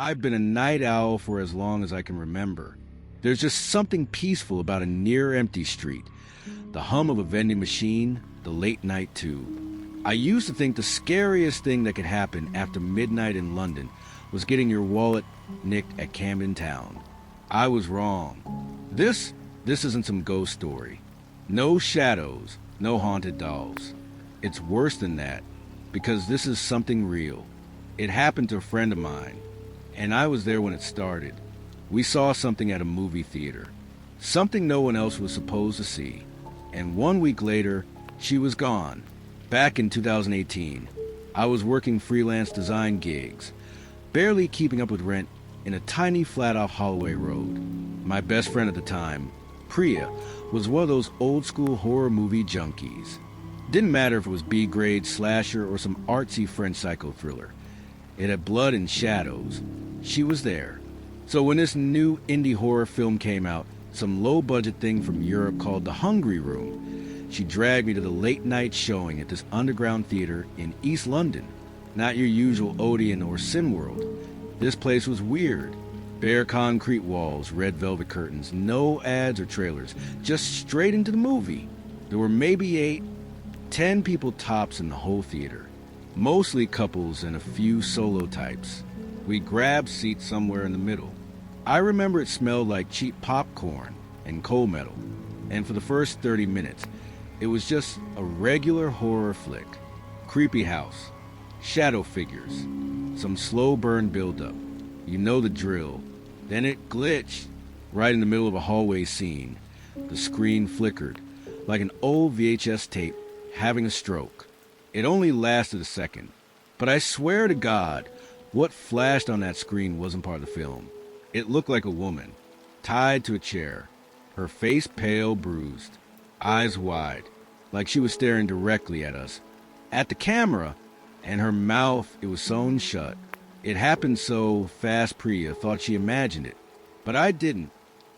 I've been a night owl for as long as I can remember. There's just something peaceful about a near-empty street, the hum of a vending machine, the late-night tube. I used to think the scariest thing that could happen after midnight in London was getting your wallet nicked at Camden Town. I was wrong. This isn't some ghost story. No shadows, no haunted dolls. It's worse than that, because this is something real. It happened to a friend of mine, and I was there when it started. We saw something at a movie theater, something no one else was supposed to see, and 1 week later, she was gone. Back in 2018, I was working freelance design gigs, barely keeping up with rent in a tiny flat off Holloway Road. My best friend at the time, Priya, was one of those old school horror movie junkies. Didn't matter if it was B-grade slasher or some artsy French psycho thriller. It had blood and shadows. She was there. So when this new indie horror film came out, some low-budget thing from Europe called The Hungry Room, she dragged me to the late-night showing at this underground theater in East London. Not your usual Odeon or Cineworld. This place was weird. Bare concrete walls, red velvet curtains, no ads or trailers, just straight into the movie. There were maybe 10 people tops in the whole theater. Mostly couples and a few solo types. We grabbed seats somewhere in the middle. I remember it smelled like cheap popcorn and coal metal. And for the first 30 minutes, it was just a regular horror flick. Creepy house, shadow figures, some slow burn buildup. You know the drill. Then it glitched right in the middle of a hallway scene. The screen flickered like an old VHS tape having a stroke. It only lasted a second, but I swear to God, what flashed on that screen wasn't part of the film. It looked like a woman, tied to a chair, her face pale, bruised, eyes wide, like she was staring directly at us, at the camera, and her mouth, it was sewn shut. It happened so fast Priya thought she imagined it, but I didn't,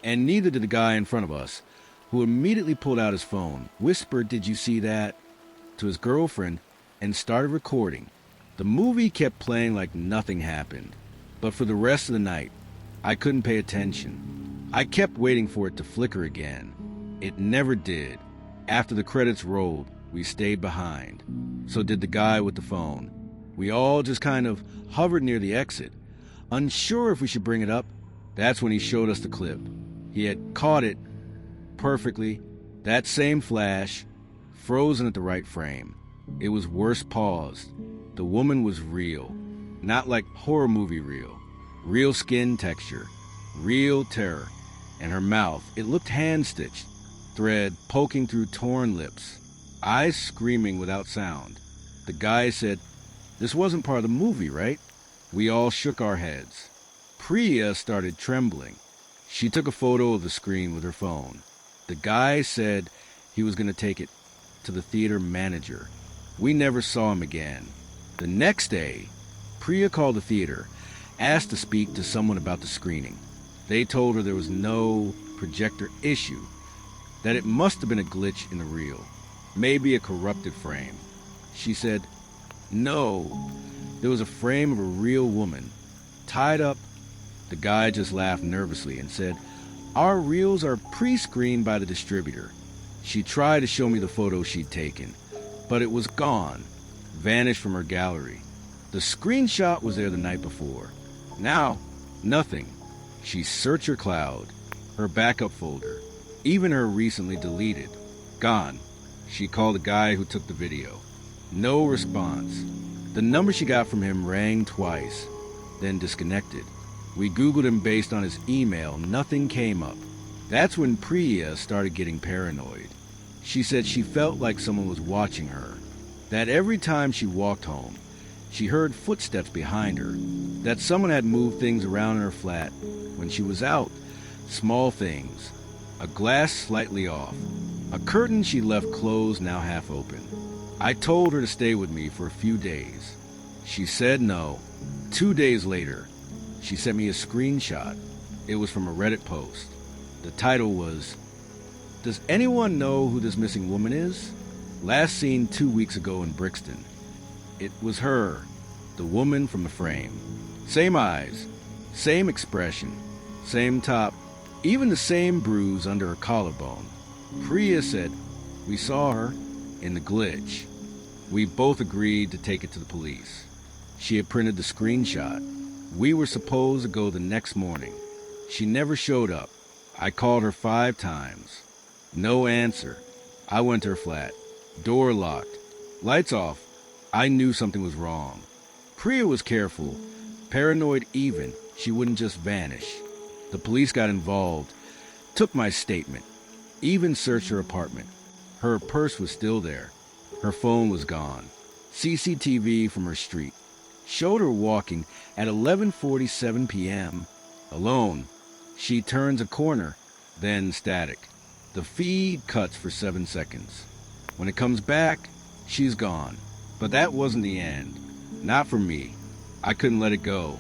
and neither did the guy in front of us, who immediately pulled out his phone, whispered, "Did you see that?" to his girlfriend, and started recording. The movie kept playing like nothing happened, but for the rest of the night, I couldn't pay attention. I kept waiting for it to flicker again. It never did. After the credits rolled, we stayed behind. So did the guy with the phone. We all just kind of hovered near the exit, unsure if we should bring it up. That's when he showed us the clip. He had caught it perfectly, that same flash, frozen at the right frame. It was worse paused. The woman was real, not like horror movie real. Real skin texture, real terror. And her mouth, it looked hand-stitched, thread poking through torn lips, eyes screaming without sound. The guy said, "This wasn't part of the movie, right?" We all shook our heads. Priya started trembling. She took a photo of the screen with her phone. The guy said he was going to take it to the theater manager. We never saw him again. The next day, Priya called the theater, asked to speak to someone about the screening. They told her there was no projector issue, that it must have been a glitch in the reel, maybe a corrupted frame. She said, no, there was a frame of a real woman, tied up. The guy just laughed nervously and said, "Our reels are pre-screened by the distributor." She tried to show me the photo she'd taken, but it was gone, vanished from her gallery. The screenshot was there the night before. Now, nothing. She searched her cloud, her backup folder, even her recently deleted. Gone. She called the guy who took the video. No response. The number she got from him rang twice, then disconnected. We Googled him based on his email. Nothing came up. That's when Priya started getting paranoid. She said she felt like someone was watching her, that every time she walked home, she heard footsteps behind her, that someone had moved things around in her flat when she was out. Small things. A glass slightly off. A curtain she left closed, now half open. I told her to stay with me for a few days. She said no. 2 days later, she sent me a screenshot. It was from a Reddit post. The title was, "Does anyone know who this missing woman is? Last seen 2 weeks ago in Brixton." It was her, the woman from the frame. Same eyes, Same expression, same top, even the same bruise under her collarbone. Priya said, "We saw her in the glitch." We both agreed to take it to the police. She had printed the screenshot. We were supposed to go the next morning. She never showed up. I called her 5 times. No answer. I went to her flat. Door locked. Lights off. I knew something was wrong. Priya was careful. Paranoid even. She wouldn't just vanish. The police got involved. Took my statement. Even searched her apartment. Her purse was still there. Her phone was gone. CCTV from her street showed her walking at 11:47 p.m. alone. She turns a corner, then static. The feed cuts for 7 seconds. When it comes back, she's gone. But that wasn't the end. Not for me. I couldn't let it go.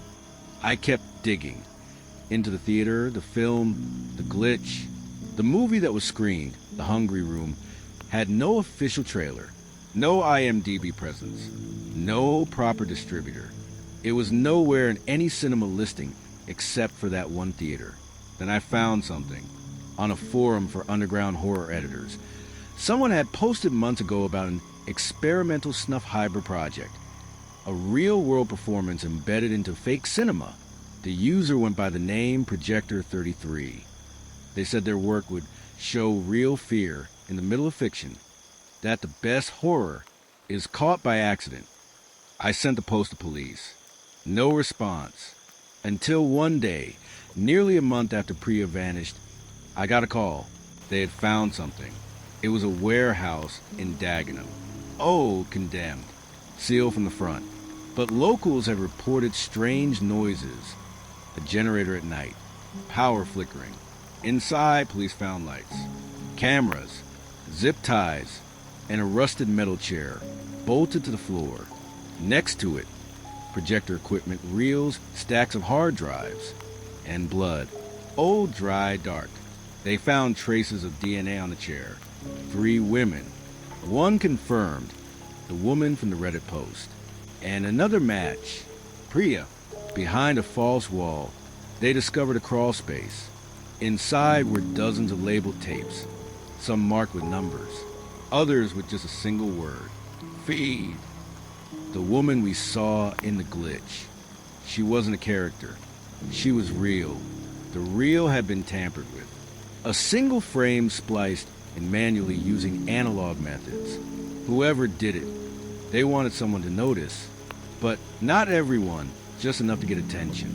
I kept digging. Into the theater, the film, the glitch. The movie that was screened, The Hungry Room, had no official trailer. No IMDb presence. No proper distributor. It was nowhere in any cinema listing except for that one theater. Then I found something. On a forum for underground horror editors. Someone had posted months ago about an experimental snuff hybrid project. A real-world performance embedded into fake cinema. The user went by the name Projector 33. They said their work would show real fear in the middle of fiction. That the best horror is caught by accident. I sent the post to police. No response. Until one day, nearly a month after Priya vanished, I got a call. They had found something. It was a warehouse in Dagenham. Oh, condemned. Sealed from the front. But locals have reported strange noises. A generator at night. Power flickering. Inside, police found lights. Cameras. Zip ties. And a rusted metal chair, bolted to the floor. Next to it, projector equipment, reels, stacks of hard drives, and blood. Old, dry, dark. They found traces of DNA on the chair. 3 women. One confirmed, the woman from the Reddit post. And another match, Priya. Behind a false wall, they discovered a crawl space. Inside were dozens of labeled tapes, some marked with numbers. Others with just a single word. Feed. The woman we saw in the glitch. She wasn't a character. She was real. The reel had been tampered with. A single frame spliced and manually using analog methods. Whoever did it, they wanted someone to notice. But not everyone, just enough to get attention.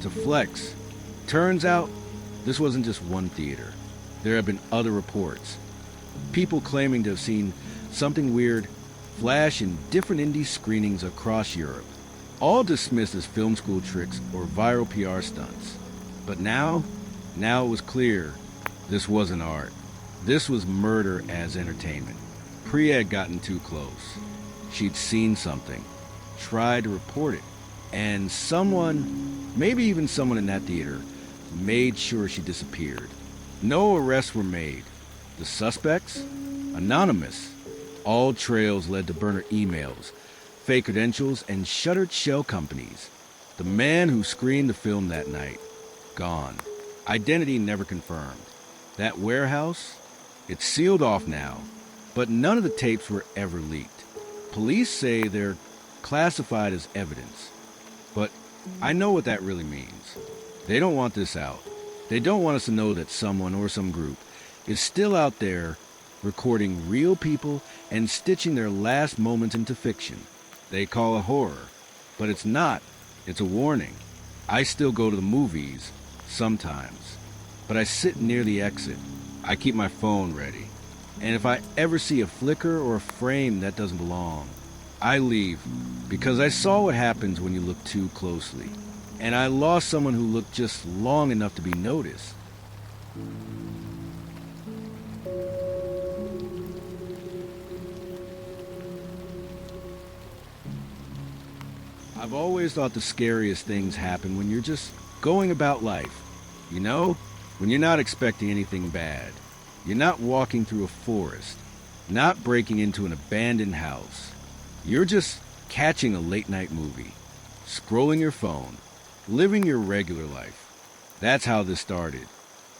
To flex. Turns out, this wasn't just one theater. There have been other reports. People claiming to have seen something weird flash in different indie screenings across Europe, all dismissed as film school tricks or viral PR stunts. But now it was clear this wasn't art. This was murder as entertainment. Priya had gotten too close. She'd seen something, tried to report it, and someone, maybe even someone in that theater, made sure she disappeared. No arrests were made. The suspects? Anonymous. All trails led to burner emails, fake credentials, and shuttered shell companies. The man who screened the film that night, gone. Identity never confirmed. That warehouse? It's sealed off now, but none of the tapes were ever leaked. Police say they're classified as evidence, but I know what that really means. They don't want this out. They don't want us to know that someone or some group is still out there recording real people and stitching their last moments into fiction. They call it horror, but it's not. It's a warning. I still go to the movies, sometimes, but I sit near the exit. I keep my phone ready, and if I ever see a flicker or a frame that doesn't belong, I leave, because I saw what happens when you look too closely, and I lost someone who looked just long enough to be noticed. I've always thought the scariest things happen when you're just going about life. You know, when you're not expecting anything bad. You're not walking through a forest, not breaking into an abandoned house. You're just catching a late-night movie, scrolling your phone, living your regular life. That's how this started.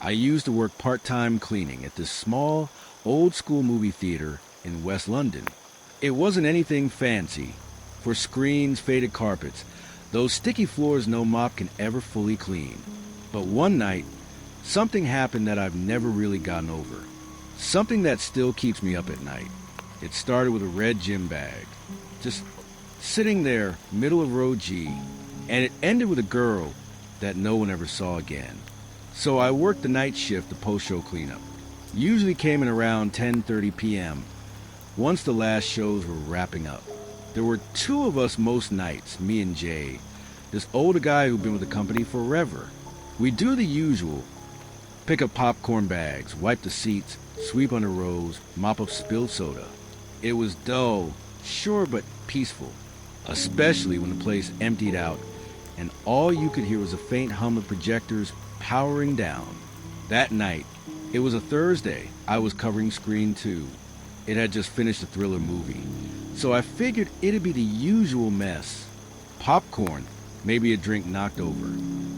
I used to work part-time cleaning at this small, old-school movie theater in West London. It wasn't anything fancy. For screens, faded carpets, those sticky floors no mop can ever fully clean. But one night, something happened that I've never really gotten over. Something that still keeps me up at night. It started with a red gym bag, just sitting there, middle of row G, and it ended with a girl that no one ever saw again. So I worked the night shift, the post-show cleanup. Usually came in around 10:30 p.m., once the last shows were wrapping up. There were two of us most nights, me and Jay, this older guy who'd been with the company forever. We do the usual, pick up popcorn bags, wipe the seats, sweep under rows, mop up spilled soda. It was dull, sure, but peaceful, especially when the place emptied out and all you could hear was a faint hum of projectors powering down. That night, it was a Thursday, I was covering Screen 2. It had just finished a thriller movie, so I figured it'd be the usual mess. Popcorn, maybe a drink knocked over.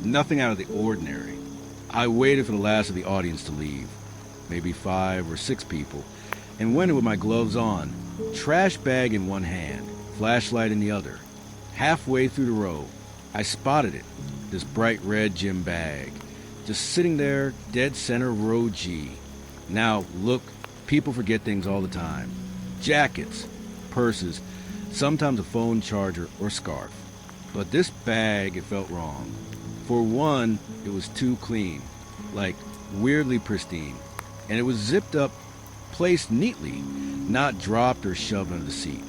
Nothing out of the ordinary. I waited for the last of the audience to leave, maybe 5 or 6 people, and went in with my gloves on, trash bag in one hand, flashlight in the other. Halfway through the row, I spotted it, this bright red gym bag, just sitting there, dead center of row G. Now, look, people forget things all the time. Jackets, purses, sometimes a phone charger or scarf. But this bag, it felt wrong. For one, it was too clean, like weirdly pristine, and it was zipped up, placed neatly, not dropped or shoved under the seat.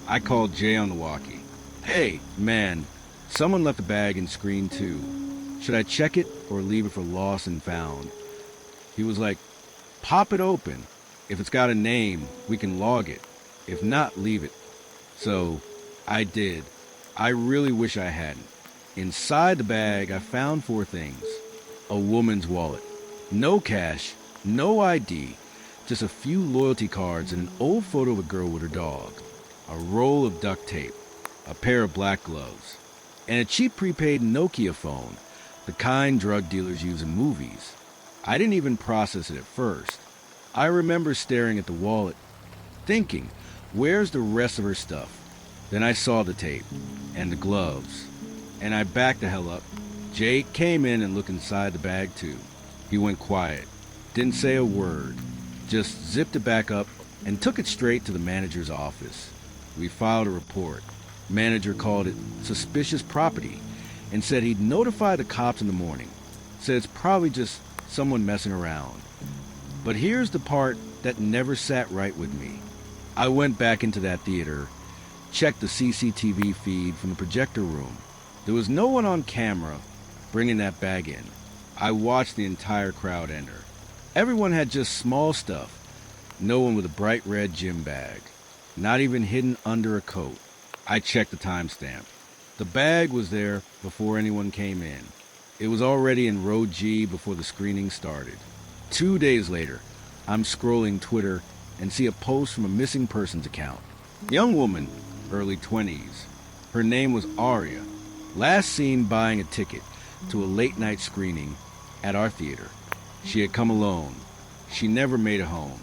I called Jay on the walkie. Hey, man, someone left a bag in Screen 2. Should I check it or leave it for lost and found? He was like, pop it open. If it's got a name, we can log it. If not, leave it. So, I did. I really wish I hadn't. Inside the bag, I found 4 things. A woman's wallet. No cash, no ID, just a few loyalty cards and an old photo of a girl with her dog. A roll of duct tape. A pair of black gloves. And a cheap prepaid Nokia phone, the kind drug dealers use in movies. I didn't even process it at first. I remember staring at the wallet, thinking, where's the rest of her stuff? Then I saw the tape, and the gloves, and I backed the hell up. Jake came in and looked inside the bag too. He went quiet, didn't say a word, just zipped it back up and took it straight to the manager's office. We filed a report. Manager called it suspicious property and said he'd notify the cops in the morning. Said it's probably just someone messing around. But here's the part that never sat right with me. I went back into that theater, checked the CCTV feed from the projector room. There was no one on camera bringing that bag in. I watched the entire crowd enter. Everyone had just small stuff. No one with a bright red gym bag. Not even hidden under a coat. I checked the timestamp. The bag was there before anyone came in. It was already in row G before the screening started. 2 days later, I'm scrolling Twitter and see a post from a missing persons account. Young woman, early 20s. Her name was Aria. Last seen buying a ticket to a late night screening at our theater. She had come alone. She never made it home.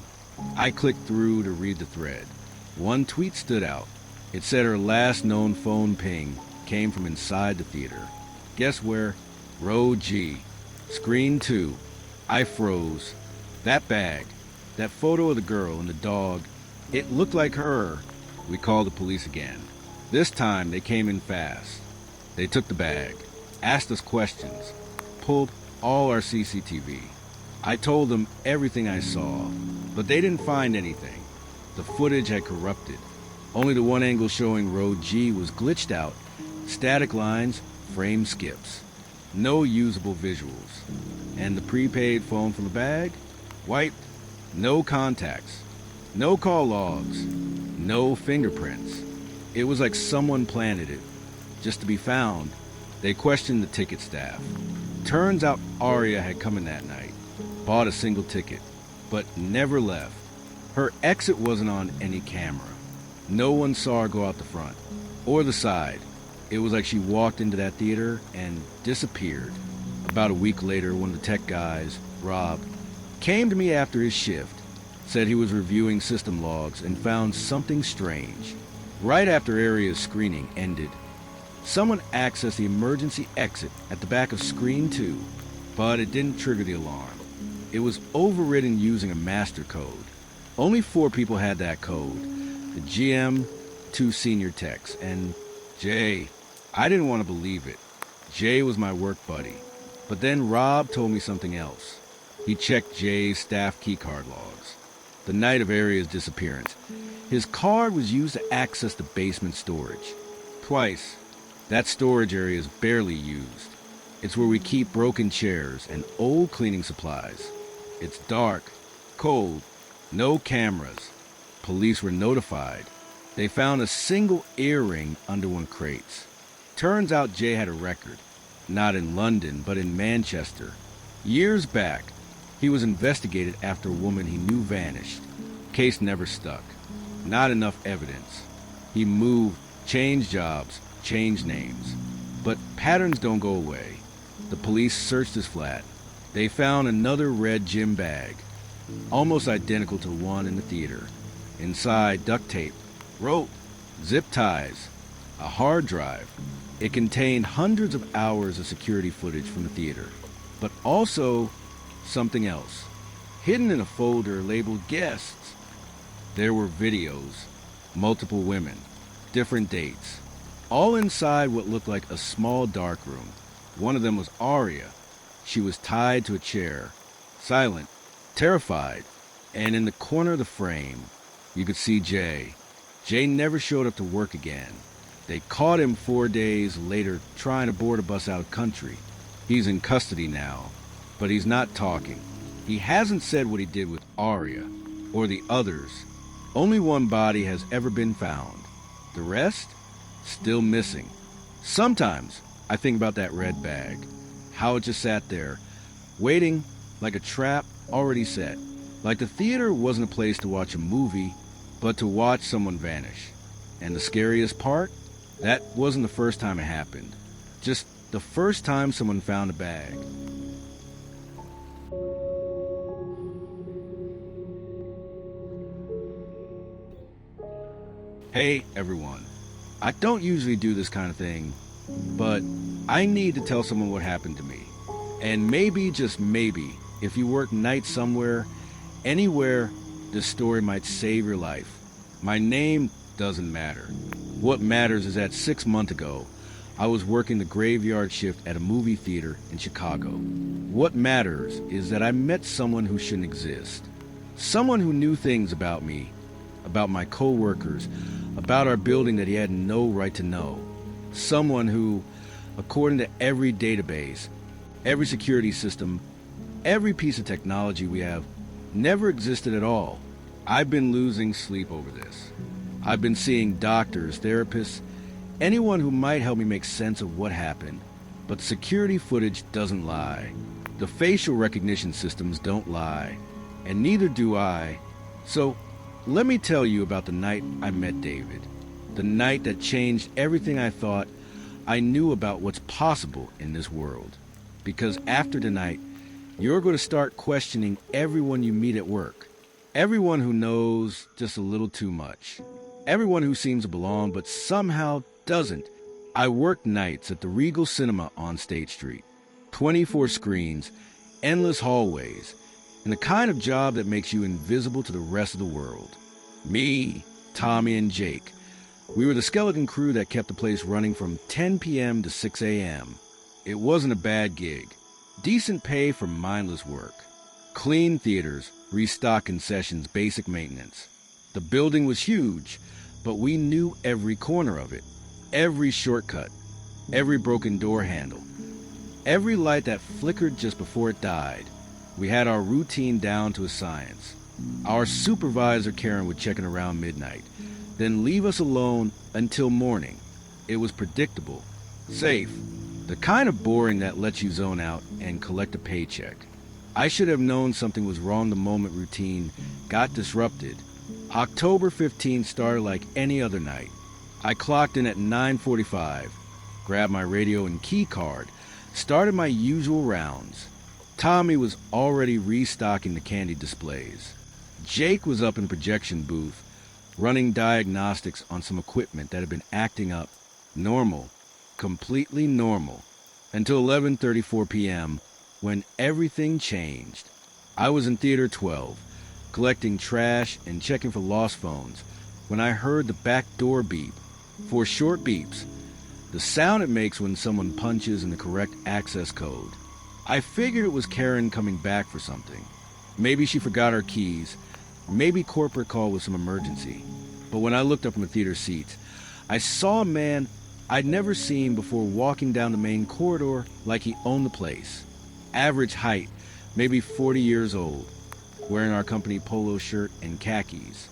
I clicked through to read the thread. One tweet stood out. It said her last known phone ping came from inside the theater. Guess where? Row G. Screen 2. I froze. That bag, that photo of the girl and the dog, it looked like her. We called the police again. This time they came in fast. They took the bag, asked us questions, pulled all our CCTV. I told them everything I saw, but they didn't find anything. The footage had corrupted. Only the one angle showing row G was glitched out. Static lines, frame skips. No usable visuals. And the prepaid phone from the bag? Wiped. No contacts. No call logs. No fingerprints. It was like someone planted it. Just to be found. They questioned the ticket staff. Turns out Aria had come in that night. Bought a single ticket. But never left. Her exit wasn't on any camera. No one saw her go out the front. Or the side. It was like she walked into that theater and disappeared. About a week later, one of the tech guys, Rob, came to me after his shift, said he was reviewing system logs and found something strange. Right after Area's screening ended, someone accessed the emergency exit at the back of screen 2, but it didn't trigger the alarm. It was overridden using a master code. Only 4 people had that code: the GM, 2 senior techs, and Jay. I didn't want to believe it. Jay was my work buddy. But then Rob told me something else. He checked Jay's staff keycard logs. The night of Area's disappearance, his card was used to access the basement storage. Twice. That storage area is barely used. It's where we keep broken chairs and old cleaning supplies. It's dark, cold, no cameras. Police were notified. They found a single earring under one of crates. Turns out Jay had a record. Not in London, but in Manchester. Years back, he was investigated after a woman he knew vanished. Case never stuck. Not enough evidence. He moved, changed jobs, changed names. But patterns don't go away. The police searched his flat. They found another red gym bag, almost identical to the one in the theater. Inside, duct tape, rope, zip ties, a hard drive. It contained hundreds of hours of security footage from the theater, but also something else. Hidden in a folder labeled guests, there were videos, multiple women, different dates, all inside what looked like a small dark room. One of them was Aria. She was tied to a chair, silent, terrified, and in the corner of the frame, you could see Jay. Jay never showed up to work again. They caught him 4 days later trying to board a bus out of country. He's in custody now, but he's not talking. He hasn't said what he did with Aria or the others. Only one body has ever been found. The rest? Still missing. Sometimes I think about that red bag, how it just sat there, waiting like a trap already set. Like the theater wasn't a place to watch a movie, but to watch someone vanish. And the scariest part? That wasn't the first time it happened. Just the first time someone found a bag. Hey, everyone. I don't usually do this kind of thing, but I need to tell someone what happened to me. And maybe, just maybe, if you work nights somewhere, anywhere, this story might save your life. My name doesn't matter. What matters is that 6 months ago, I was working the graveyard shift at a movie theater in Chicago. What matters is that I met someone who shouldn't exist. Someone who knew things about me, about my co-workers, about our building that he had no right to know. Someone who, according to every database, every security system, every piece of technology we have, never existed at all. I've been losing sleep over this. I've been seeing doctors, therapists, anyone who might help me make sense of what happened. But security footage doesn't lie. The facial recognition systems don't lie. And neither do I. So, let me tell you about the night I met David. The night that changed everything I thought I knew about what's possible in this world. Because after tonight, you're going to start questioning everyone you meet at work. Everyone who knows just a little too much. Everyone who seems to belong but somehow doesn't. I worked nights at the Regal Cinema on State Street. 24 screens, endless hallways, and the kind of job that makes you invisible to the rest of the world. Me, Tommy, and Jake. We were the skeleton crew that kept the place running from 10 p.m. to 6 a.m. It wasn't a bad gig. Decent pay for mindless work. Clean theaters, restock concessions, basic maintenance. The building was huge, but we knew every corner of it. Every shortcut, every broken door handle, every light that flickered just before it died. We had our routine down to a science. Our supervisor, Karen, would check in around midnight, then leave us alone until morning. It was predictable, safe, the kind of boring that lets you zone out and collect a paycheck. I should have known something was wrong the moment routine got disrupted. October 15th started like any other night. I clocked in at 9:45, grabbed my radio and key card, started my usual rounds. Tommy was already restocking the candy displays. Jake was up in the projection booth, running diagnostics on some equipment that had been acting up. Normal, completely normal, until 11:34 p.m., when everything changed. I was in Theater 12, collecting trash and checking for lost phones, when I heard the back door beep. 4 short beeps, the sound it makes when someone punches in the correct access code. I figured it was Karen coming back for something. Maybe she forgot her keys, maybe corporate call with some emergency. But when I looked up from the theater seats, I saw a man I'd never seen before walking down the main corridor like he owned the place. Average height, maybe 40 years old, wearing our company polo shirt and khakis.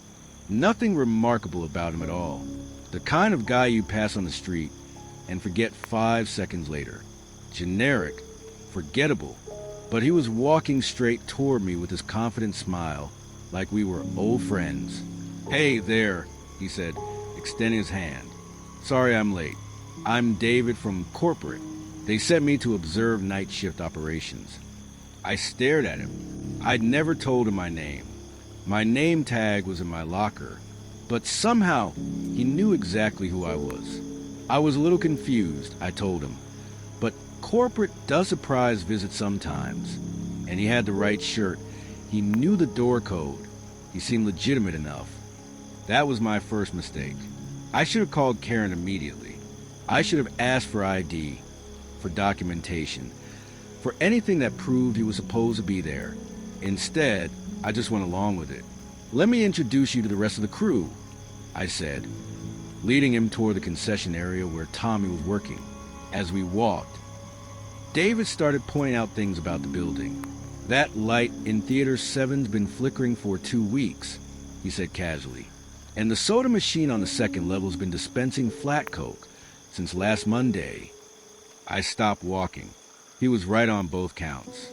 Nothing remarkable about him at all. The kind of guy you pass on the street and forget 5 seconds later. Generic, forgettable, but he was walking straight toward me with his confident smile, like we were old friends. "Hey there," he said, extending his hand. "Sorry I'm late. I'm David from corporate. They sent me to observe night shift operations." I stared at him. I'd never told him my name. My name tag was in my locker, but somehow he knew exactly who I was. I was a little confused, I told him, but corporate does surprise visits sometimes, and he had the right shirt. He knew the door code. He seemed legitimate enough. That was my first mistake. I should have called Karen immediately. I should have asked for ID, for documentation, for anything that proved he was supposed to be there. Instead, I just went along with it. "Let me introduce you to the rest of the crew," I said, leading him toward the concession area where Tommy was working. As we walked, David started pointing out things about the building. "That light in Theater 7's been flickering for 2 weeks," he said casually. "And the soda machine on the second level's been dispensing flat Coke since last Monday." I stopped walking. He was right on both counts.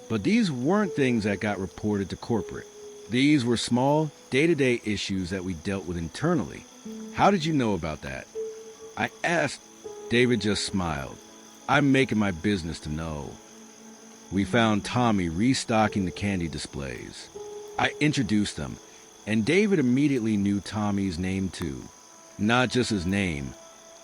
But these weren't things that got reported to corporate. These were small, day-to-day issues that we dealt with internally. "How did you know about that?" I asked. David just smiled. "I'm making my business to know." We found Tommy restocking the candy displays. I introduced them, and David immediately knew Tommy's name too. Not just his name.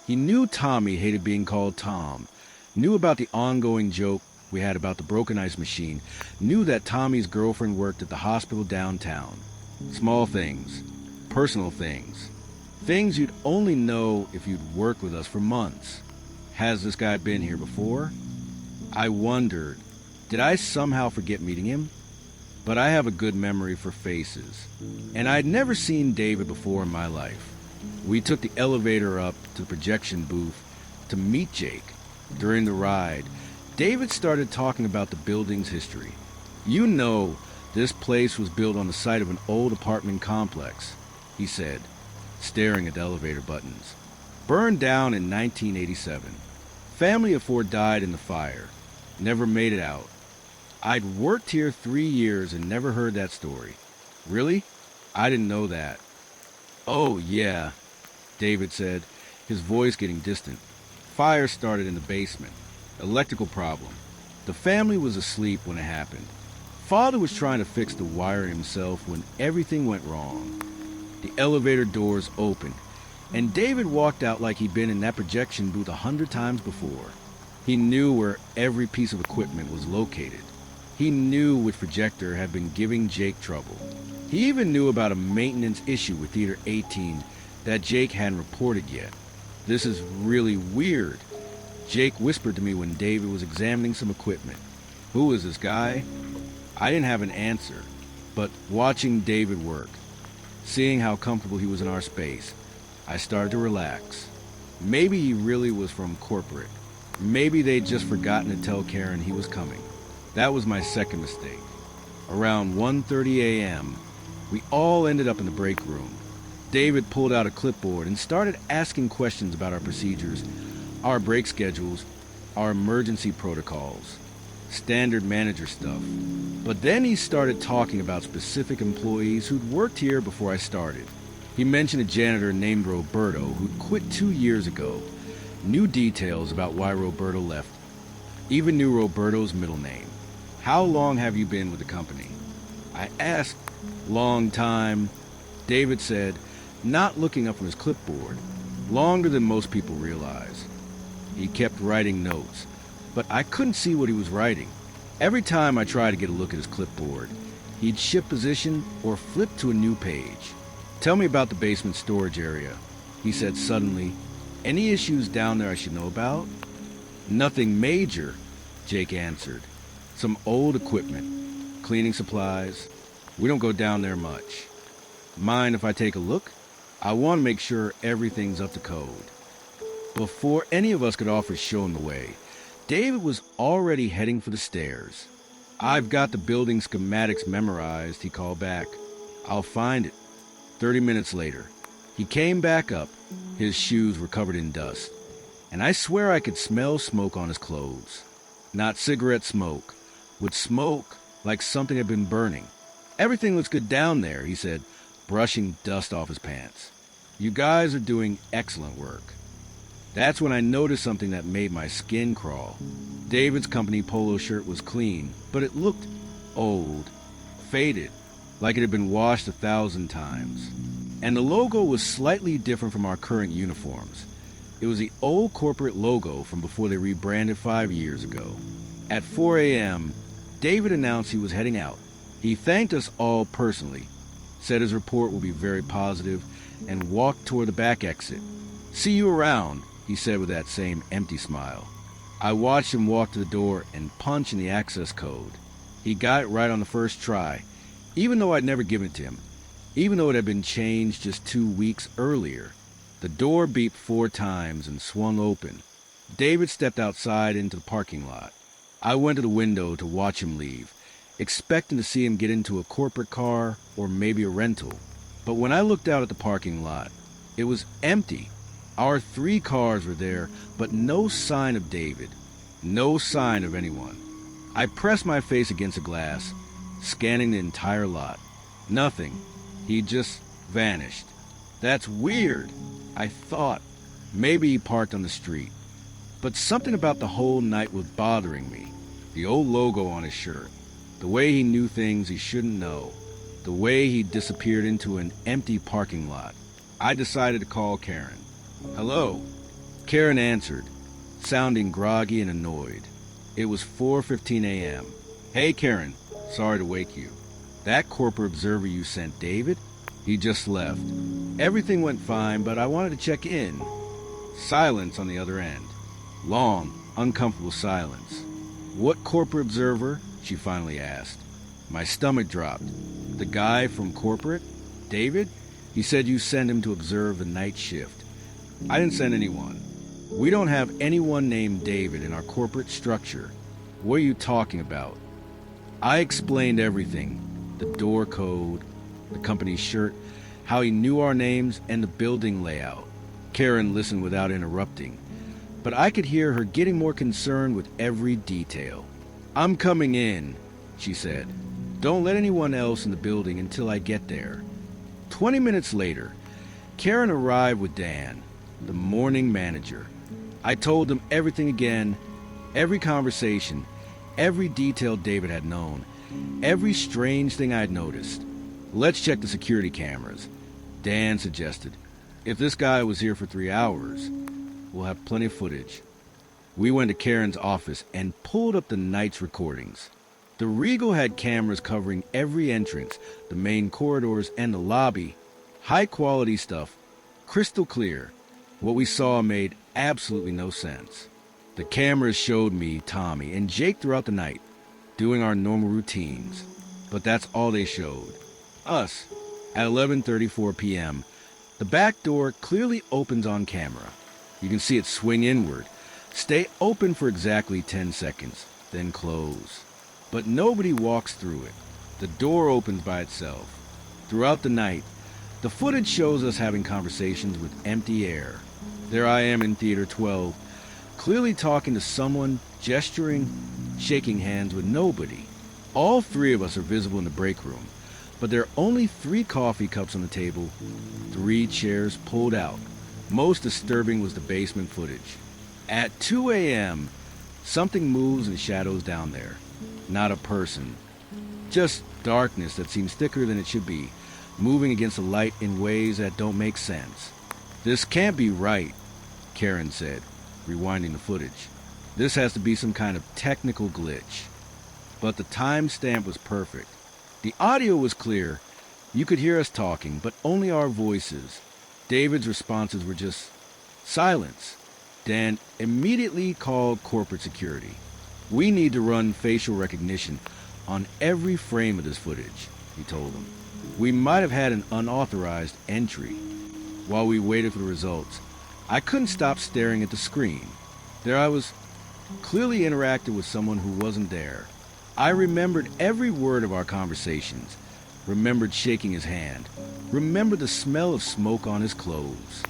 He knew Tommy hated being called Tom, knew about the ongoing joke we had about the broken ice machine, knew that Tommy's girlfriend worked at the hospital downtown. Small things, personal things, things you'd only know if you'd worked with us for months. Has this guy been here before? I wondered, did I somehow forget meeting him? But I have a good memory for faces, and I'd never seen David before in my life. We took the elevator up to the projection booth to meet Jake. During the ride, David started talking about the building's history. "You know, this place was built on the site of an old apartment complex," he said, staring at the elevator buttons. "Burned down in 1987. Family of 4 died in the fire. Never made it out. I'd worked here 3 years and never heard that story." "Really? I didn't know that." "Oh, yeah," David said, his voice getting distant. "Fire started in the basement. Electrical problem. The family was asleep when it happened. Father was trying to fix the wiring himself when everything went wrong. The elevator doors opened, and David walked out like he'd been in that projection booth 100 times before. He knew where every piece of equipment was located. He knew which projector had been giving Jake trouble. He even knew about a maintenance issue with Theater 18 that Jake hadn't reported yet. "This is really weird," Jake whispered to me when David was examining some equipment. "Who is this guy?" I didn't have an answer, but watching David work, seeing how comfortable he was in our space, I started to relax. Maybe he really was from corporate. Maybe they'd just forgotten to tell Karen he was coming. That was my second mistake. Around 1:30 a.m., we all ended up in the break room. David pulled out a clipboard and started asking questions about our procedures, our break schedules, our emergency protocols, standard manager stuff. But then he started talking about specific employees who'd worked here before I started. He mentioned a janitor named Roberto who'd quit 2 years ago. New details about why Roberto left. Even knew Roberto's middle name. How long have you been with the company? I asked. Long time. David said, not looking up from his clipboard. Longer than most people realize. He kept writing notes, but I couldn't see what he was writing. Every time I tried to get a look at his clipboard, he'd shift position or flip to a new page. Tell me about the basement storage area, he said suddenly. Any issues down there I should know about? Nothing major, Jake answered. Some old equipment, cleaning supplies. We don't go down there much. Mind if I take a look? I want to make sure everything's up to code. Before any of us could offer show him the way, David was already heading for the stairs. I've got the building schematics memorized, he called back. I'll find it. 30 minutes later, he came back up. His shoes were covered in dust, and I swear I could smell smoke on his clothes. Not cigarette smoke, with smoke like something had been burning. Everything looks good down there, he said, brushing dust off his pants. You guys are doing excellent work. That's when I noticed something that made my skin crawl. David's company polo shirt was clean, but it looked old, faded, like it had been washed 1,000 times. And the logo was slightly different from our current uniforms. It was the old corporate logo from before they rebranded 5 years ago. At 4 a.m., David announced he was heading out. He thanked us all personally, said his report would be very positive, and walked toward the back exit. See you around, he said with that same empty smile. I watched him walk to the door and punch in the access code. He got it right on the first try, even though I'd never given it to him, even though it had been changed just 2 weeks earlier. The door beeped 4 times and swung open. David stepped outside into the parking lot. I went to the window to watch him leave, expecting to see him get into a corporate car or maybe a rental. But when I looked out at the parking lot, it was empty. Our 3 cars were there, but no sign of David. No sign of anyone. I pressed my face against the glass, scanning the entire lot. Nothing. He just vanished. That's weird, I thought. Maybe he parked on the street. But something about the whole night was bothering me. The old logo on his shirt. The way he knew things he shouldn't know. The way he disappeared into an empty parking lot. I decided to call Karen. Hello? Karen answered, sounding groggy and annoyed. It was 4:15 a.m. Hey, Karen. Sorry to wake you. That corporate observer you sent, David? He just left. Everything went fine, but I wanted to check in. Silence on the other end. Long, uncomfortable silence. What corporate observer? She finally asked. My stomach dropped. The guy from corporate? David? He said you sent him to observe the night shift. I didn't send anyone. We don't have anyone named David in our corporate structure. What are you talking about? I explained everything. The door code, the company's shirt, how he knew our names, and the building layout. Karen listened without interrupting, but I could hear her getting more concerned with every detail. I'm coming in, she said. Don't let anyone else in the building until I get there. 20 minutes later, Karen arrived with Dan, the morning manager. I told them everything again, every conversation, every detail David had known, every strange thing I had noticed. Let's check the security cameras, Dan suggested. If this guy was here for 3 hours, we'll have plenty of footage. We went to Karen's office and pulled up the night's recordings. The Regal had cameras covering every entrance, the main corridors, and the lobby. High-quality stuff, crystal clear. What we saw made absolutely no sense. The cameras showed me, Tommy, and Jake throughout the night, doing our normal routines. But that's all they showed. Us, at 11:34 p.m., the back door clearly opens on camera. You can see it swing inward, stay open for exactly 10 seconds, then close. But nobody walks through it. The door opens by itself. Throughout the night, the footage shows us having conversations with empty air. There I am in Theater 12, clearly talking to someone, gesturing, shaking hands with nobody. All 3 of us are visible in the break room, but there are only 3 coffee cups on the table, 3 chairs pulled out. Most disturbing was the basement footage. At 2 a.m., something moves in shadows down there. Not a person. Just darkness that seems thicker than it should be, moving against the light in ways that don't make sense. This can't be right, Karen said, rewinding the footage. This has to be some kind of technical glitch. But the timestamp was perfect. The audio was clear. You could hear us talking, but only our voices. David's responses were just silence. Dan immediately called corporate security. We need to run facial recognition on every frame of this footage, he told them. We might have had an unauthorized entry. While we waited for the results, I couldn't stop staring at the screen. There I was, clearly interacted with someone who wasn't there. I remembered every word of our conversations, remembered shaking his hand, remembered the smell of smoke on his clothes.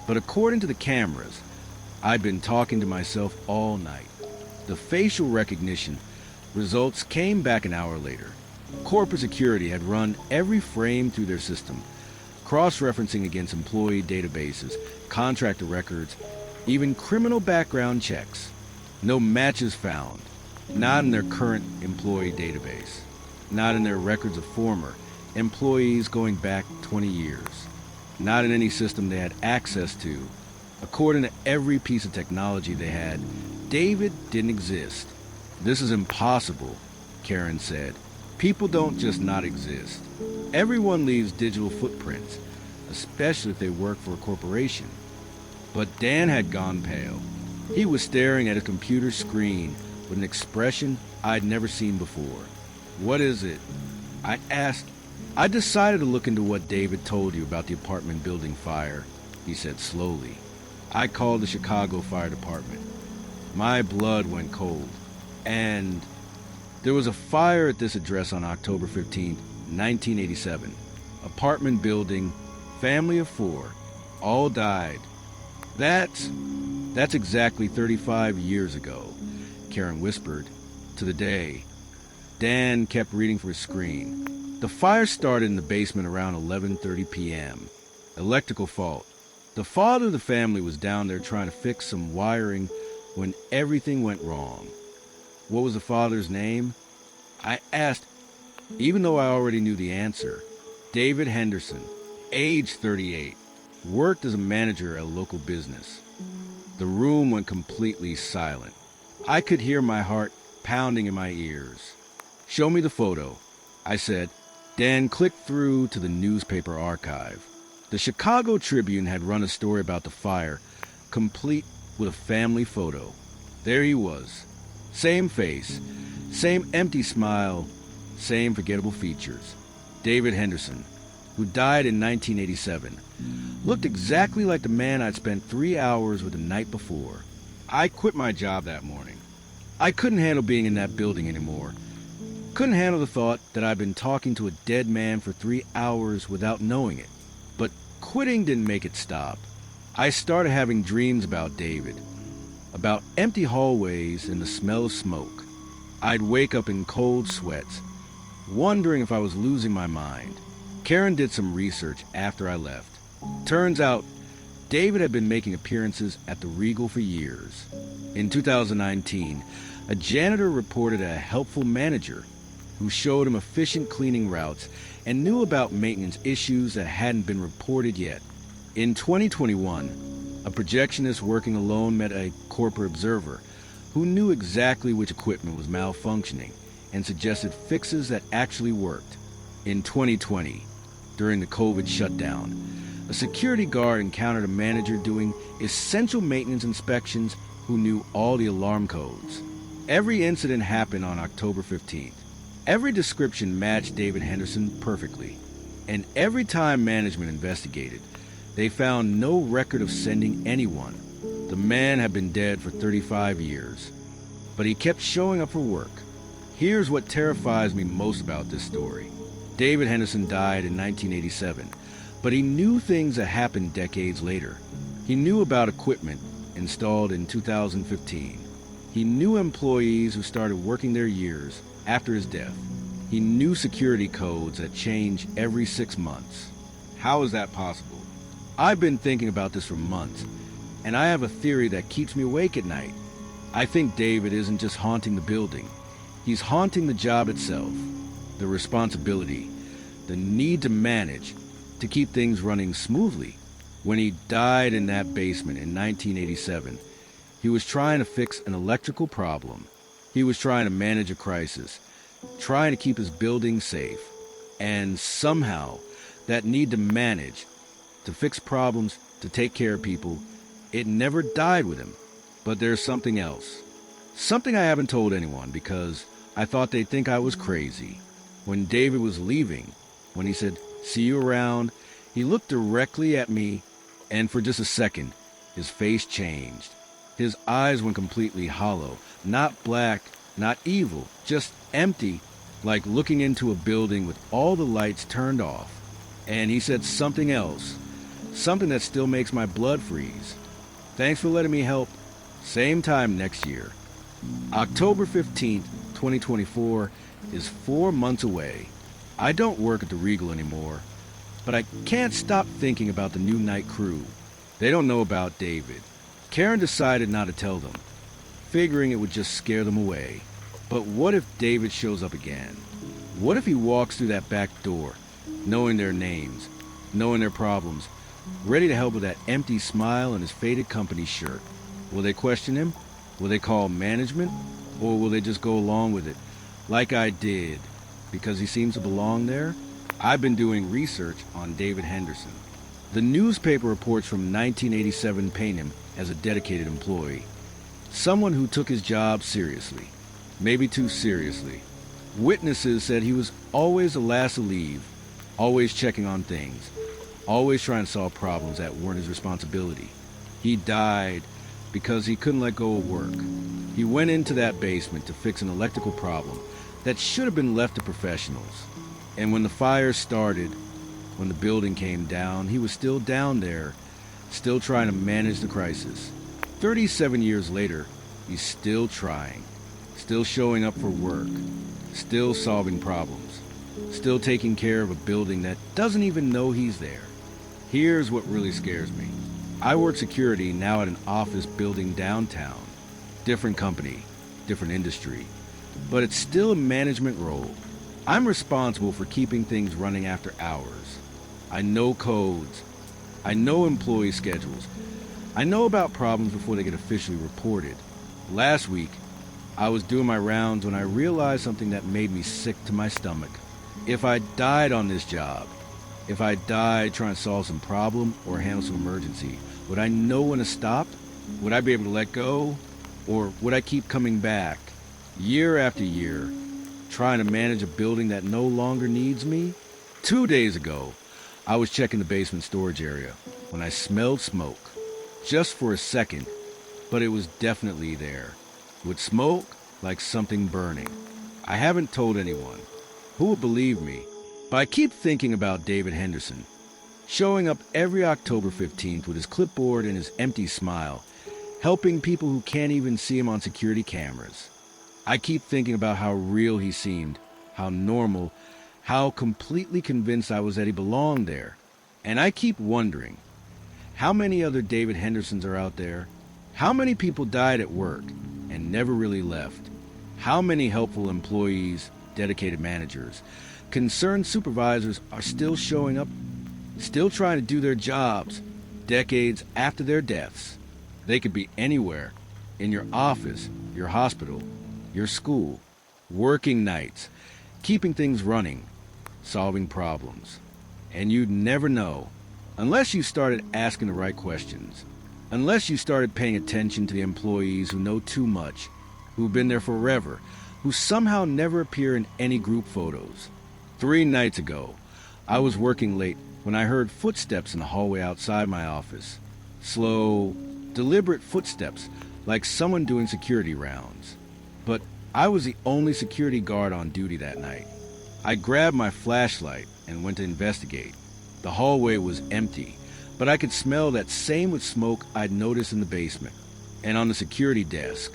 But according to the cameras, I'd been talking to myself all night. The facial recognition results came back an hour later. Corporate security had run every frame through their system, cross-referencing against employee databases, contractor records, even criminal background checks. No matches found, not in their current employee database, not in their records of former employees going back 20 years, not in any system they had access to. According to every piece of technology they had, David didn't exist. This is impossible, Karen said. People don't just not exist. Everyone leaves digital footprints, especially if they work for a corporation. But Dan had gone pale. He was staring at a computer screen with an expression I'd never seen before. What is it? I asked. I decided to look into what David told you about the apartment building fire, he said slowly. I called the Chicago Fire Department. My blood went cold. And there was a fire at this address on October 15, 1987. Apartment building, family of 4, all died. That's exactly 35 years ago, Karen whispered, to the day. Dan kept reading from his screen. The fire started in the basement around 11:30 p.m. Electrical fault. The father of the family was down there trying to fix some wiring when everything went wrong. What was the father's name? I asked, even though I already knew the answer. David Henderson, age 38, worked as a manager at a local business. The room went completely silent. I could hear my heart pounding in my ears. Show me the photo, I said. Dan clicked through to the newspaper archive. The Chicago Tribune had run a story about the fire, complete with a family photo. There he was. Same face, same empty smile, same forgettable features. David Henderson, who died in 1987, looked exactly like the man I'd spent 3 hours with the night before. I quit my job that morning. I couldn't handle being in that building anymore. Couldn't handle the thought that I'd been talking to a dead man for 3 hours without knowing it. But quitting didn't make it stop. I started having dreams about David, about empty hallways and the smell of smoke. I'd wake up in cold sweats, wondering if I was losing my mind. Karen did some research after I left. Turns out, David had been making appearances at the Regal for years. In 2019, a janitor reported a helpful manager who showed him efficient cleaning routes and knew about maintenance issues that hadn't been reported yet. In 2021, a projectionist working alone met a corporate observer who knew exactly which equipment was malfunctioning and suggested fixes that actually worked. In 2020, during the COVID shutdown, a security guard encountered a manager doing essential maintenance inspections who knew all the alarm codes. Every incident happened on October 15th. Every description matched David Henderson perfectly, and every time management investigated, they found no record of sending anyone. The man had been dead for 35 years, but he kept showing up for work. Here's what terrifies me most about this story. David Henderson died in 1987, but he knew things that happened decades later. He knew about equipment installed in 2015. He knew employees who started working their years after his death. He knew security codes that change every 6 months. How is that possible? I've been thinking about this for months, and I have a theory that keeps me awake at night. I think David isn't just haunting the building. He's haunting the job itself, the responsibility, the need to manage, to keep things running smoothly. When he died in that basement in 1987, he was trying to fix an electrical problem. He was trying to manage a crisis, trying to keep his building safe. And somehow, that need to manage, to fix problems, to take care of people, it never died with him. But there's something else. Something I haven't told anyone because I thought they'd think I was crazy. When David was leaving, when he said, "See you around," he looked directly at me, and for just a second, his face changed. His eyes went completely hollow, not black, not evil, just empty, like looking into a building with all the lights turned off. And he said something else, something that still makes my blood freeze. "Thanks for letting me help. Same time next year." October 15th, 2024 is 4 months away. I don't work at the Regal anymore, but I can't stop thinking about the new night crew. They don't know about David. Karen decided not to tell them, figuring it would just scare them away. But what if David shows up again? What if he walks through that back door, knowing their names, knowing their problems, ready to help with that empty smile and his faded company shirt? Will they question him? Will they call management? Or will they just go along with it, like I did, because he seems to belong there? I've been doing research on David Henderson. The newspaper reports from 1987 paint him as a dedicated employee, someone who took his job seriously, maybe too seriously. Witnesses said he was always the last to leave, always checking on things, always trying to solve problems that weren't his responsibility. He died because he couldn't let go of work. He went into that basement to fix an electrical problem that should have been left to professionals. And when the fire started, when the building came down, he was still down there, still trying to manage the crisis. 37 years later, he's still trying, still showing up for work, still solving problems, still taking care of a building that doesn't even know he's there. Here's what really scares me. I work security now at an office building downtown. Different company, different industry, but it's still a management role. I'm responsible for keeping things running after hours. I know codes. I know employee schedules. I know about problems before they get officially reported. Last week, I was doing my rounds when I realized something that made me sick to my stomach. If I died on this job, if I died trying to solve some problem or handle some emergency, would I know when to stop? Would I be able to let go? Or would I keep coming back, year after year, trying to manage a building that no longer needs me? 2 days ago, I was checking the basement storage area when I smelled smoke. Just for a second, but it was definitely there. With smoke, like something burning. I haven't told anyone. Who would believe me? But I keep thinking about David Henderson, showing up every October 15th with his clipboard and his empty smile, helping people who can't even see him on security cameras. I keep thinking about how real he seemed, how normal, how completely convinced I was that he belonged there. And I keep wondering, how many other David Hendersons are out there? How many people died at work and never really left? How many helpful employees, dedicated managers, concerned supervisors are still showing up, still trying to do their jobs, decades after their deaths? They could be anywhere, in your office, your hospital, your school, working nights, keeping things running, solving problems. And you'd never know, unless you started asking the right questions, unless you started paying attention to the employees who know too much, who've been there forever, who somehow never appear in any group photos. 3 nights ago, I was working late when I heard footsteps in the hallway outside my office. Slow, deliberate footsteps, like someone doing security rounds. But I was the only security guard on duty that night. I grabbed my flashlight and went to investigate. The hallway was empty, but I could smell that same with smoke I'd noticed in the basement. And on the security desk,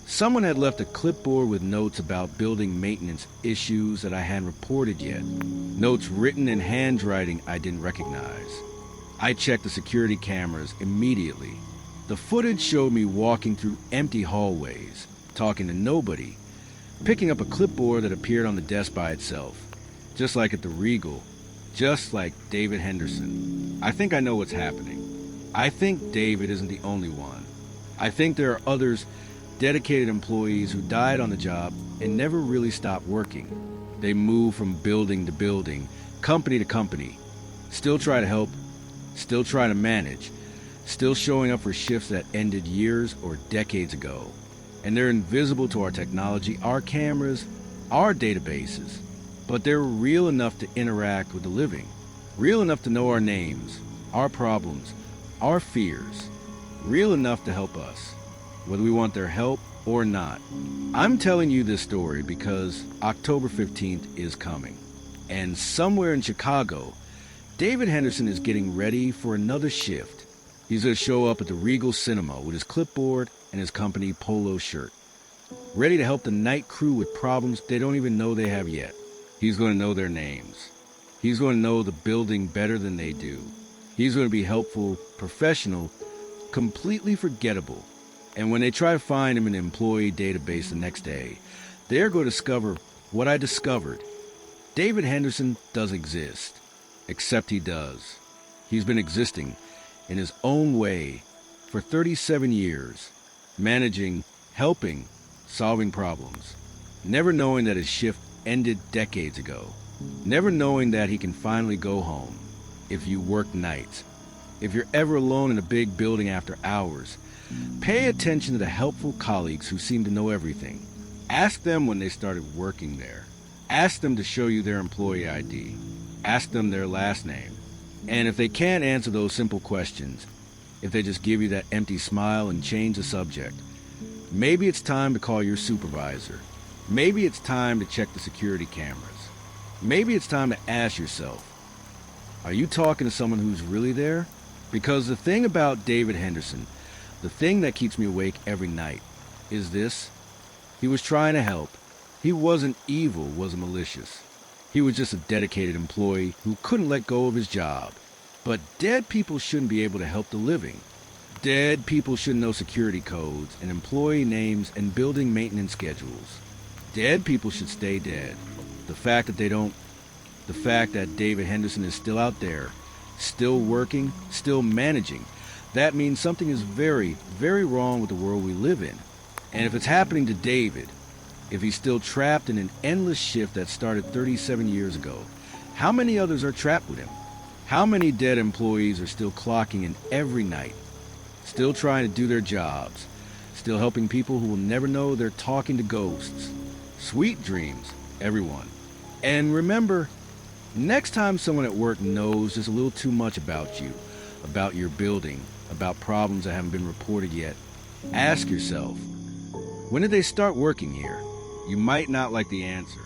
someone had left a clipboard with notes about building maintenance issues that I hadn't reported yet. Notes written in handwriting I didn't recognize. I checked the security cameras immediately. The footage showed me walking through empty hallways, talking to nobody, picking up a clipboard that appeared on the desk by itself, just like at the Regal, just like David Henderson. I think I know what's happening. I think David isn't the only one. I think there are others, dedicated employees who died on the job and never really stopped working. They move from building to building, company to company, still try to help, still try to manage, still showing up for shifts that ended years or decades ago. And they're invisible to our technology, our cameras, our databases. But they're real enough to interact with the living, real enough to know our names, our problems, our fears, real enough to help us, whether we want their help or not. I'm telling you this story because October 15th is coming. And somewhere in Chicago, David Henderson is getting ready for another shift. He's going to show up at the Regal Cinema with his clipboard and his company polo shirt, ready to help the night crew with problems they don't even know they have yet. He's going to know their names. He's going to know the building better than they do. He's going to be helpful, professional, completely forgettable. And when they try to find him in the employee database the next day, they're going to discover what I discovered. David Henderson does exist, except he does. He's been existing in his own way for 37 years, managing, helping, solving problems, never knowing that his shift ended decades ago, never knowing that he can finally go home if you work nights. If you're ever alone in a big building after hours, pay attention to the helpful colleagues who seem to know everything. Ask them when they started working there. Ask them to show you their employee ID. Ask them their last name. And if they can't answer those simple questions, if they just give you that empty smile and change the subject, maybe it's time to call your supervisor. Maybe it's time to check the security cameras. Maybe it's time to ask yourself, are you talking to someone who's really there? Because the thing about David Henderson, the thing that keeps me awake every night, is this. He was trying to help. He wasn't evil, wasn't malicious. He was just a dedicated employee who couldn't let go of his job. But dead people shouldn't be able to help the living. Dead people should know security codes and employee names and building maintenance schedules. Dead people should stay dead. The fact that David Henderson is still out there, still working, still managing, that means something is very, very wrong with the world we live in. And if it's happening to David, if he's still trapped in an endless shift that started 37 years ago, how many others are trapped with him? How many dead employees are still clocking in every night, still trying to do their jobs, still helping people who will never know they're talking to ghosts? Sweet dreams, everyone. And remember, next time someone at work knows just a little too much about you, about your building, about problems that haven't been reported yet, ask yourself, when did they start working here? You might not like the answer.